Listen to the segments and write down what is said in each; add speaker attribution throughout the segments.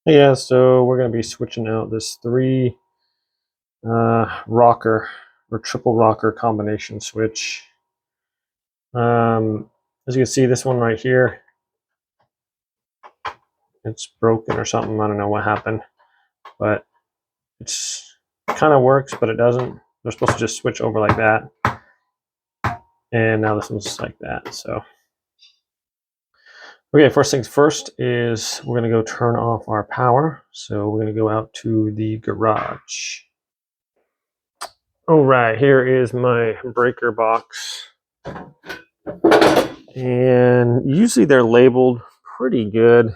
Speaker 1: Yeah, so we're going to be switching out this 3 rocker or triple rocker combination switch. As you can see, this one right here, it's broken or something. I don't know what happened, but it's kind of works, but it doesn't. They're supposed to just switch over like that, and now this one's just like that. So okay, first things first is we're going to go turn off our power. So we're going to go out to the garage. All right, here is my breaker box. And usually they're labeled pretty good.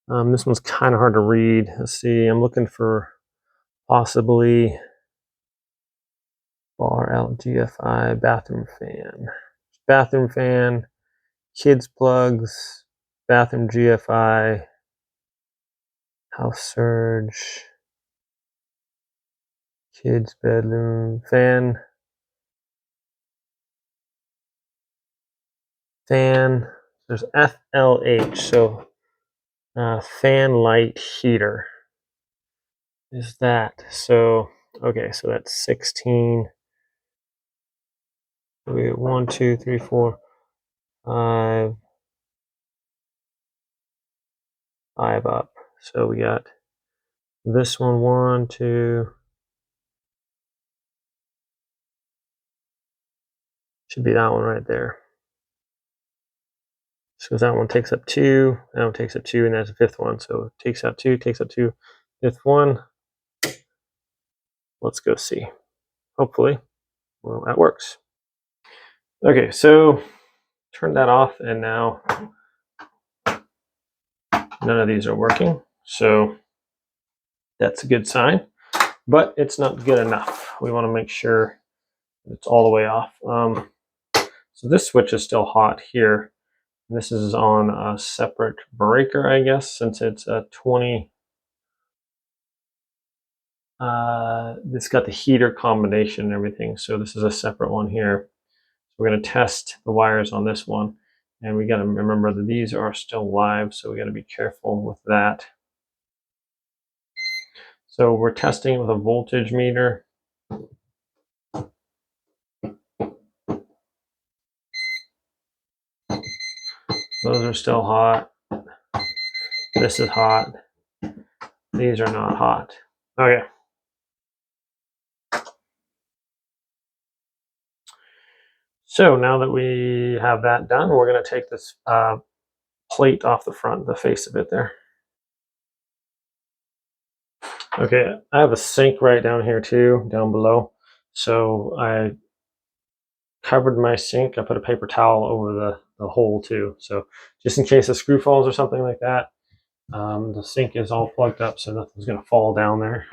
Speaker 1: This one's kind of hard to read. Let's see, I'm looking for possibly bar LGFI bathroom fan, kids plugs, bathroom GFI, house surge, kids bedroom fan. There's FLH, so fan light heater is that. So okay, so that's 16. We get 1, 2, 3, 4, 5 up. So we got this one, 1, 2. Should be that one right there. So that one takes up 2, that one takes up 2, and that's the 5th one. So it takes out 2, 5th one. Let's go see. Hopefully, well, that works. Okay, so turn that off, and now none of these are working. So that's a good sign, but it's not good enough. We want to make sure it's all the way off. So this switch is still hot here. This is on a separate breaker, I guess, since it's a 20. It's got the heater combination and everything, so this is a separate one here. So we're going to test the wires on this one, and we got to remember that these are still live, so we got to be careful with that. So we're testing with a voltage meter. Those are still hot. This is hot. These are not hot. Okay. So now that we have that done, we're going to take this plate off the front, the face of it there. Okay, I have a sink right down here too, down below. So I covered my sink. I put a paper towel over the hole too. So just in case a screw falls or something like that, the sink is all plugged up, so nothing's going to fall down there.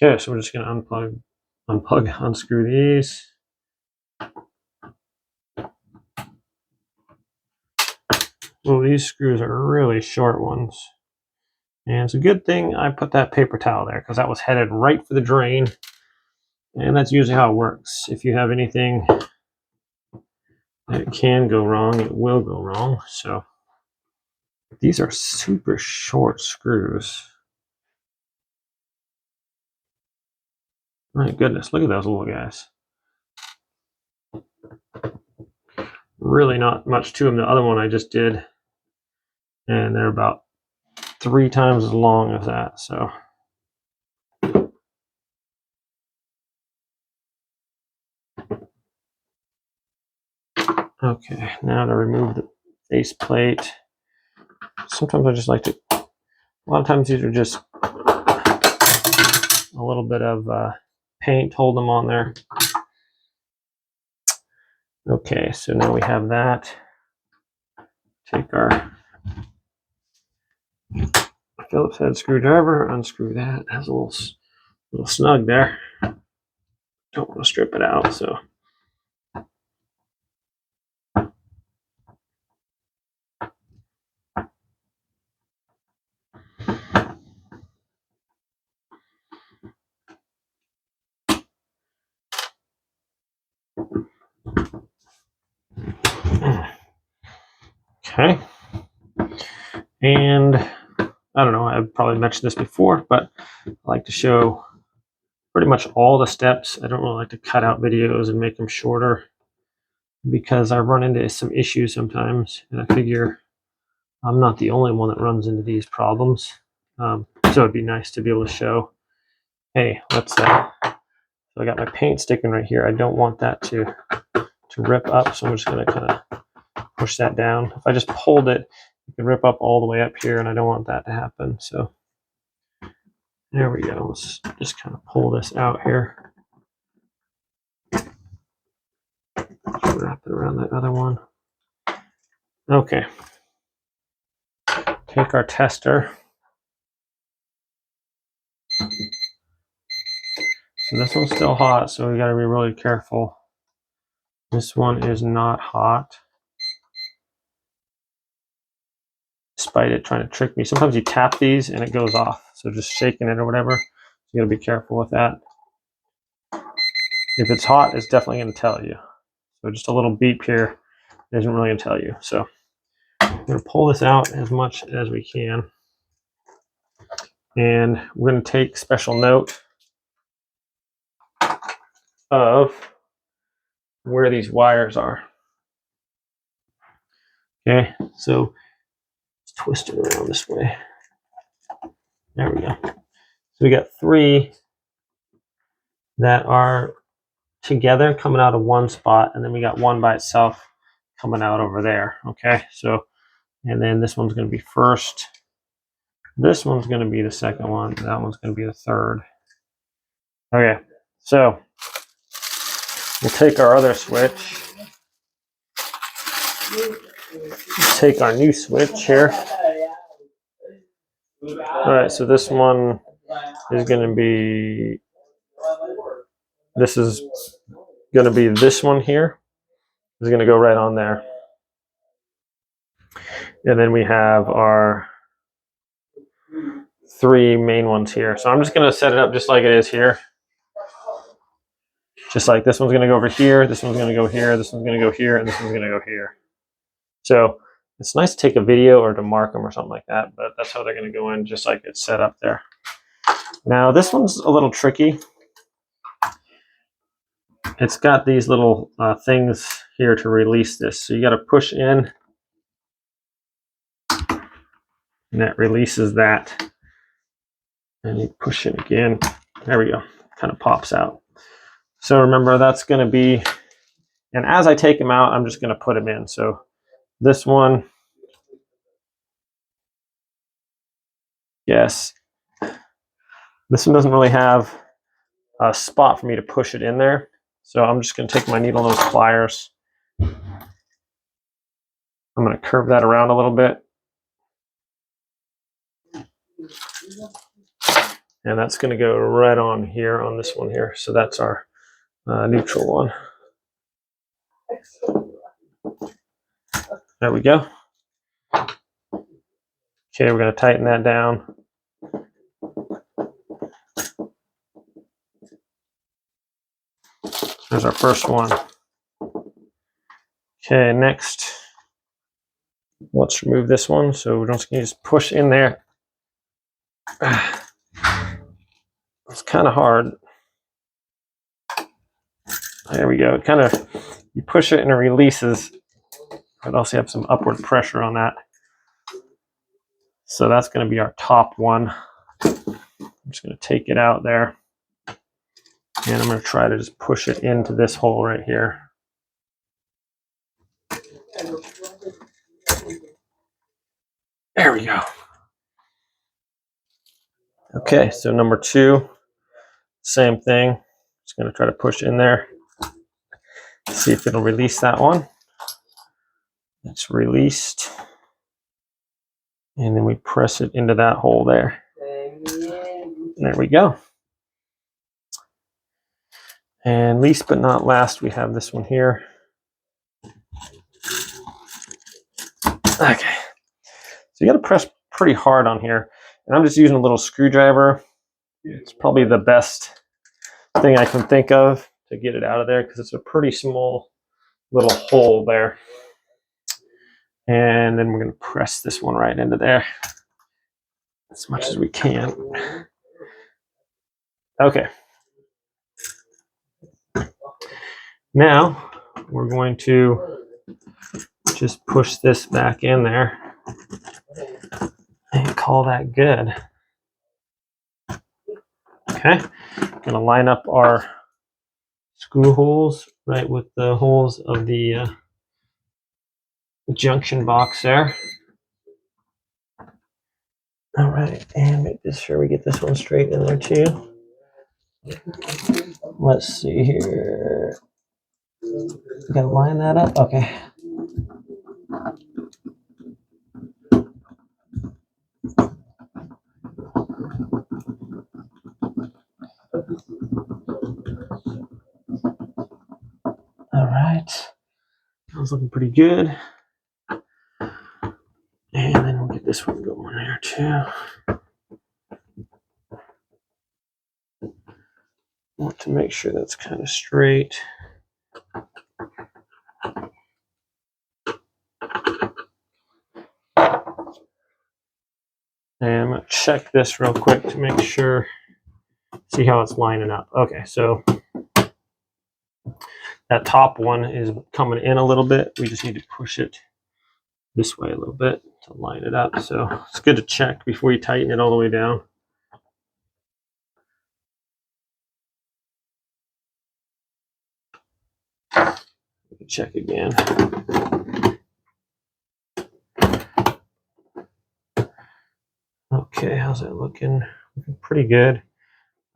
Speaker 1: Okay, so we're just going to unscrew these. Well, these screws are really short ones. And it's a good thing I put that paper towel there, because that was headed right for the drain. And that's usually how it works. If you have anything that can go wrong, it will go wrong. So these are super short screws. My goodness, look at those little guys. Really not much to them. The other one I just did, and they're about 3 times as long as that. So okay, now to remove the face plate. Sometimes I just like to, a lot of times these are just a little bit of paint, hold them on there. Okay, so now we have that. Take our Phillips head screwdriver, unscrew that. That's a little snug there. Don't want to strip it out, so. Okay. And I don't know, I've probably mentioned this before, but I like to show pretty much all the steps. I don't really like to cut out videos and make them shorter because I run into some issues sometimes, and I figure I'm not the only one that runs into these problems. So it'd be nice to be able to show, hey, let's so I got my paint sticking right here. I don't want that to rip up, so I'm just going to kind of push that down. If I just pulled it, it could rip up all the way up here, and I don't want that to happen. So there we go. Let's just kind of pull this out here. Just wrap it around that other one. Okay. Take our tester. So this one's still hot, so we got to be really careful. This one is not hot, despite it trying to trick me. Sometimes you tap these and it goes off, so just shaking it or whatever. You got to be careful with that. If it's hot, it's definitely going to tell you. So just a little beep here isn't really going to tell you. So I'm going to pull this out as much as we can. And we're going to take special note of where these wires are. Okay, so let's twist it around this way. There we go. So we got 3 that are together coming out of one spot, and then we got one by itself coming out over there. Okay, so, and then this one's going to be first. This one's going to be the second one. That one's going to be the third. Okay, so we'll take our other switch. Take our new switch here. All right, so this one is going to be, this is going to be this one here. Is going to go right on there. And then we have our 3 main ones here. So I'm just going to set it up just like it is here. Just like this one's going to go over here, this one's going to go here, this one's going to go here, and this one's going to go here. So it's nice to take a video or to mark them or something like that, but that's how they're going to go in, just like it's set up there. Now this one's a little tricky. It's got these little things here to release this. So you got to push in, and that releases that. And you push it again. There we go. Kind of pops out. So remember, that's going to be, and as I take them out, I'm just going to put them in. So this one, yes, this one doesn't really have a spot for me to push it in there. So I'm just going to take my needle nose pliers. I'm going to curve that around a little bit. And that's going to go right on here on this one here. So that's our neutral one. There we go. Okay, we're going to tighten that down. There's our first one. Okay, next, let's remove this one. So we're just going to just push in there. It's kind of hard. There we go. It kind of, you push it and it releases, but also have some upward pressure on that. So that's going to be our top one. I'm just going to take it out there. And I'm going to try to just push it into this hole right here. There we go. Okay, so number 2, same thing. Just going to try to push in there. See if it'll release that one. It's released. And then we press it into that hole there. There we go. And least but not last, we have this one here. Okay. So you got to press pretty hard on here. And I'm just using a little screwdriver. It's probably the best thing I can think of to get it out of there because it's a pretty small little hole there. And then we're going to press this one right into there. as much as we can. Okay. Now we're going to just push this back in there and call that good. Okay, gonna line up our screw holes right with the holes of the junction box there. All right, and make sure we get this one straight in there too. Let's see here. We gotta line that up. Okay. All right. That was looking pretty good. And then we'll get this one going there too. Want to make sure that's kind of straight. And I'm going to check this real quick to make sure, see how it's lining up. Okay, so that top one is coming in a little bit. We just need to push it this way a little bit to line it up. So it's good to check before you tighten it all the way down. Check again. Okay, how's that looking? Looking pretty good.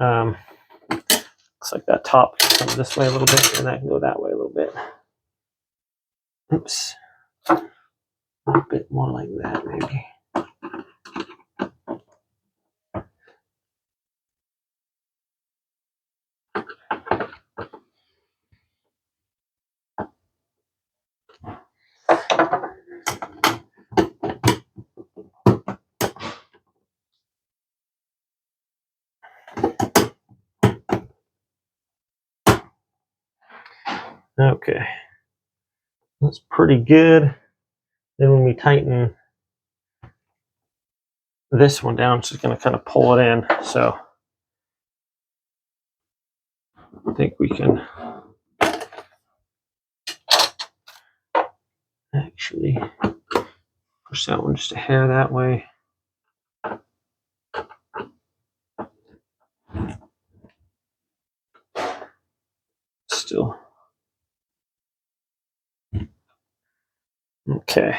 Speaker 1: Looks like that top can come this way a little bit, and that can go that way a little bit. Oops. A bit more like that, maybe. Okay. That's pretty good. Then when we tighten this one down, it's just going to kind of pull it in. So I think we can actually push that one just a hair that way. Still. Okay.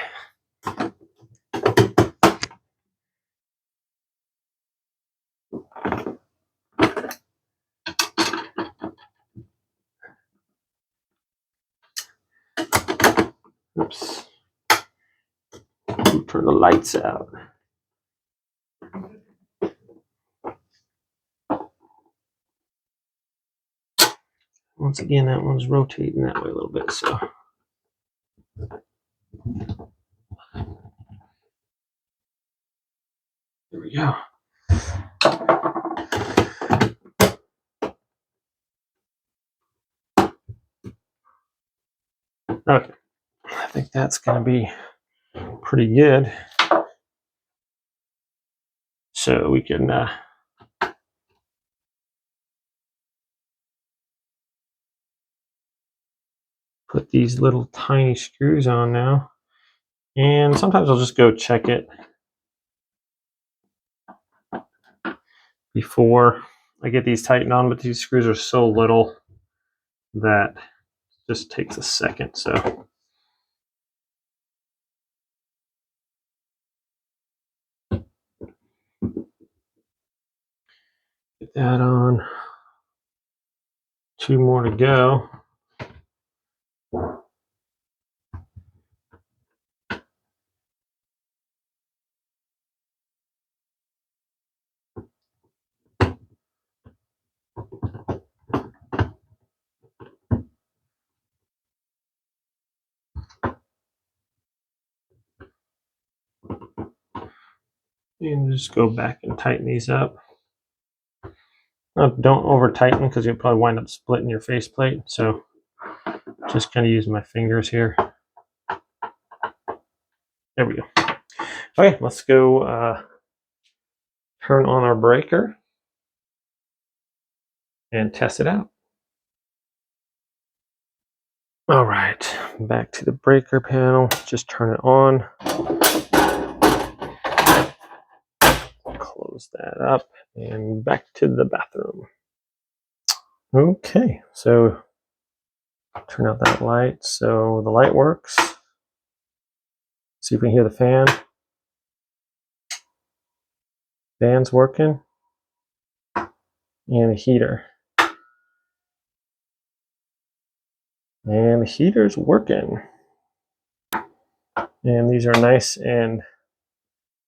Speaker 1: Oops. Turn the lights out. Once again, that one's rotating that way a little bit, so. There we go. Okay. I think that's going to be pretty good. So we can put these little tiny screws on now. And sometimes I'll just go check it before I get these tightened on, but these screws are so little that it just takes a second. So get that on. 2 more to go. And just go back and tighten these up. Don't over tighten because you'll probably wind up splitting your faceplate. So just kind of use my fingers here. There we go. Okay, let's go turn on our breaker and test it out. All right, back to the breaker panel. Just turn it on. Close that up and back to the bathroom. Okay, so turn out that light. So the light works. See if we can hear the fan. Fan's working. And the heater. And the heater's working. And these are nice and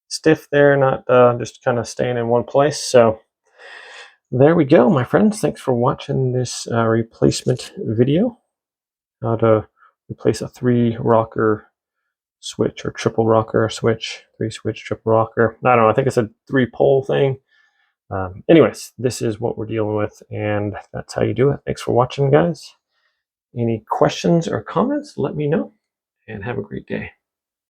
Speaker 1: stiff there, not just kind of staying in one place. So there we go, my friends. Thanks for watching this replacement video. How to replace a 3-rocker switch or triple rocker switch, 3-switch triple rocker. I don't know, I think it's a 3-pole thing. Anyways, this is what we're dealing with, and that's how you do it. Thanks for watching, guys. Any questions or comments, let me know, and have a great day.